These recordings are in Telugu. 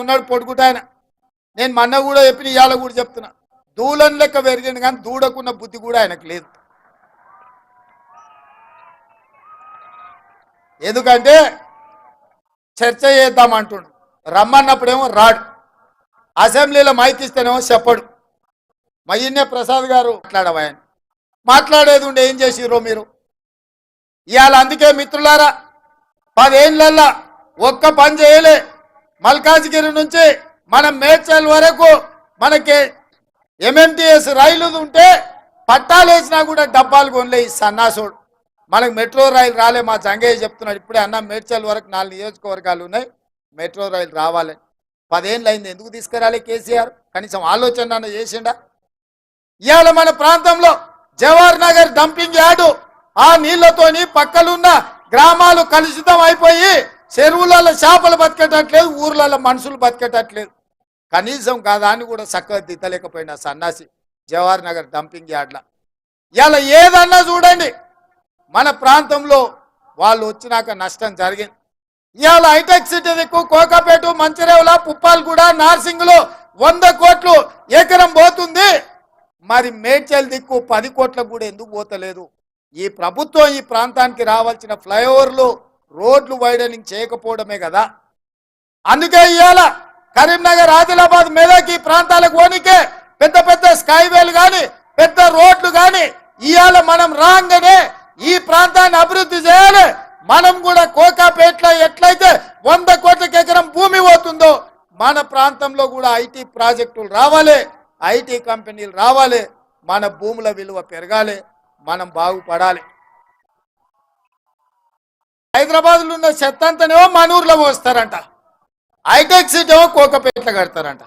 ఉన్నాడు పొడుగుట ఆయన. నేను మొన్న కూడా చెప్పిన, ఇవాళ కూడా చెప్తున్నా, దూలం లెక్క పెరిగింది కానీ దూడకున్న బుద్ధి కూడా ఆయనకు లేదు. ఎందుకంటే చర్చ చేద్దామంటుండు, రమ్మన్నప్పుడేమో రాడు, అసెంబ్లీలో మైక్ ఇస్తేనేమో చెప్పడు. మయ్యన్నే ప్రసాద్ గారు మాట్లాడవాయని మాట్లాడేది ఉండే ఏం చేసిర్రో మీరు ఇవాళ. అందుకే మిత్రులారా, 10 ఏళ్ళల్లో ఒక్క పని చేయలే. మల్కాజ్గిరి నుంచి మనం మేడ్చల్ వరకు మనకి ఎంఎంటీఎస్ రైలు ఉంటే పట్టాలు వేసినా కూడా డబ్బాలు కొనలే ఈ సన్నాసోడు. మనకు మెట్రో రైలు రాలే. మా జంగయ్య చెప్తున్నాడు ఇప్పుడే, అన్న మేడ్చల్ వరకు 4 నియోజకవర్గాలు ఉన్నాయి, మెట్రో రైలు రావాలి. 10 ఏళ్ళు అయింది, ఎందుకు తీసుకురాలే కేసీఆర్? కనీసం ఆలోచన అన్న చేసిండా? ఇవాళ మన ప్రాంతంలో జవహర్ నగర్ డంపింగ్ యార్డు, ఆ నీళ్లతోని పక్కలున్న గ్రామాలు కలుషితం అయిపోయి చెరువులలో చేపలు బతికేటట్లేదు, ఊర్లలో మనుషులు బతికేటట్లేదు. కనీసం కాదాన్ని కూడా చక్కగా దిద్దలేకపోయినా సన్నాసి జవహర్ నగర్ డంపింగ్ యార్డ్ల. ఇలా ఏదన్నా చూడండి, మన ప్రాంతంలో వాళ్ళు వచ్చినాక నష్టం జరిగింది. ఇవాళ హైటెక్ సిటీ దిక్కు కోకాపేట, మంచిరేవుల, పుప్పాలగూడ, నార్సింగ్లో 100 కోట్లు ఎకరం పోతుంది. మరి మేడ్చల్ దిక్కు 10 కోట్లకు కూడా ఎందుకు పోతలేదు? ఈ ప్రభుత్వం ఈ ప్రాంతానికి రావాల్సిన ఫ్లైఓవర్లు, రోడ్లు వైడనింగ్ చేయకపోవడమే కదా. అందుకే ఇవాళ కరీంనగర్, ఆదిలాబాద్, మెదక్ ఈ ప్రాంతాలకు పోనీకే పెద్ద పెద్ద స్కైవేలు కానీ పెద్ద రోడ్లు కానీ ఇవాళ మనం రాగానే ఈ ప్రాంతాన్ని అభివృద్ధి చేయాలి. మనం కూడా కోకాపేటలో ఎట్లయితే 100 కోట్లకు ఎకరం భూమి పోతుందో మన ప్రాంతంలో కూడా ఐటీ ప్రాజెక్టులు రావాలి, ఐటీ కంపెనీలు రావాలి, మన భూముల విలువ పెరగాలి, మనం బాగుపడాలి. హైదరాబాద్లో ఉన్న చెత్త అంతనేమో మన ఊర్లో మోస్తారంట, హైటెక్ సిటీ ఏమో కోకపేటలో కడతారంట.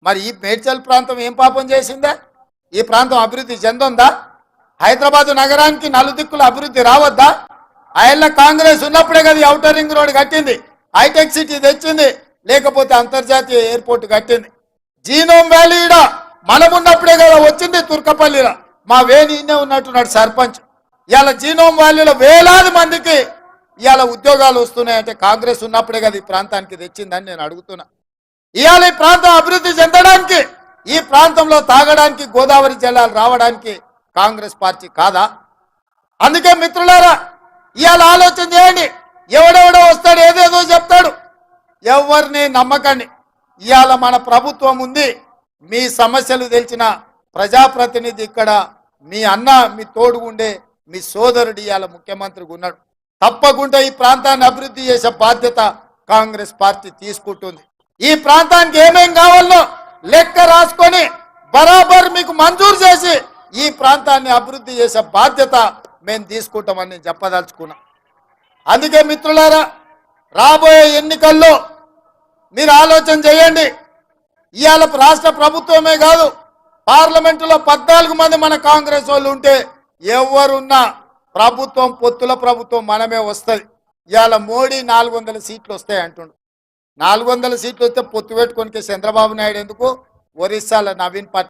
మరి ఈ మేడ్చల్ ప్రాంతం ఏం పాపం చేసిందా? ఈ ప్రాంతం అభివృద్ధి చెందుందా? హైదరాబాద్ నగరానికి నలుదిక్కుల అభివృద్ధి రావద్దా? ఆయన కాంగ్రెస్ ఉన్నప్పుడే కదా ఔటర్ రింగ్ రోడ్ కట్టింది, హైటెక్ సిటీ తెచ్చింది, లేకపోతే అంతర్జాతీయ ఎయిర్పోర్ట్ కట్టింది. జీనోమ్ వ్యాలీ మనం ఉన్నప్పుడే కదా వచ్చింది తుర్కపల్లిలో. మా వేణి ఇన్నే ఉన్నట్టున్నాడు సర్పంచ్. ఇవాళ జీనోమ్ వ్యాలీలో వేలాది మందికి ఇవాళ ఉద్యోగాలు వస్తున్నాయంటే కాంగ్రెస్ ఉన్నప్పుడే కదా ఈ ప్రాంతానికి తెచ్చిందని నేను అడుగుతున్నా. ఇవాళ ఈ ప్రాంతం అభివృద్ధి చెందడానికి, ఈ ప్రాంతంలో తాగడానికి గోదావరి జలాలు రావడానికి కాంగ్రెస్ పార్టీ కాదా? అందుకే మిత్రులారా, ఇవాళ ఆలోచన చేయండి. ఎవడెవడో వస్తాడు, ఏదేదో చెప్తాడు, ఎవరిని నమ్మకండి. ఇవాళ మన ప్రభుత్వం ఉంది, మీ సమస్యలు తెలిసిన ప్రజాప్రతినిధి ఇక్కడ మీ అన్న, మీ తోడుగుండే మీ సోదరుడు ఇవాళ ముఖ్యమంత్రిగా ఉన్నాడు. తప్పకుండా ఈ ప్రాంతాన్ని అభివృద్ధి చేసే బాధ్యత కాంగ్రెస్ పార్టీ తీసుకుంటుంది. ఈ ప్రాంతానికి ఏమేం కావాలో లెక్క రాసుకొని బరాబర్ మీకు మంజూరు చేసి ఈ ప్రాంతాన్ని అభివృద్ధి చేసే బాధ్యత మేము తీసుకుంటామని నేను చెప్పదలుచుకున్నా. అందుకే మిత్రులారా, రాబోయే ఎన్నికల్లో మీరు ఆలోచన చేయండి. ఇవాళ రాష్ట్ర ప్రభుత్వమే కాదు, పార్లమెంటులో 14 మంది మన కాంగ్రెస్ వాళ్ళు ఉంటే ఎవరున్నా ప్రభుత్వం, పొత్తుల ప్రభుత్వం మనమే వస్తుంది. ఇవాళ మోడీ 400 సీట్లు వస్తాయి అంటుండు. 400 సీట్లు వస్తే పొత్తు పెట్టుకొని చంద్రబాబు నాయుడు ఎందుకు? ఒరిస్సాలో నవీన్ పట్నాయక్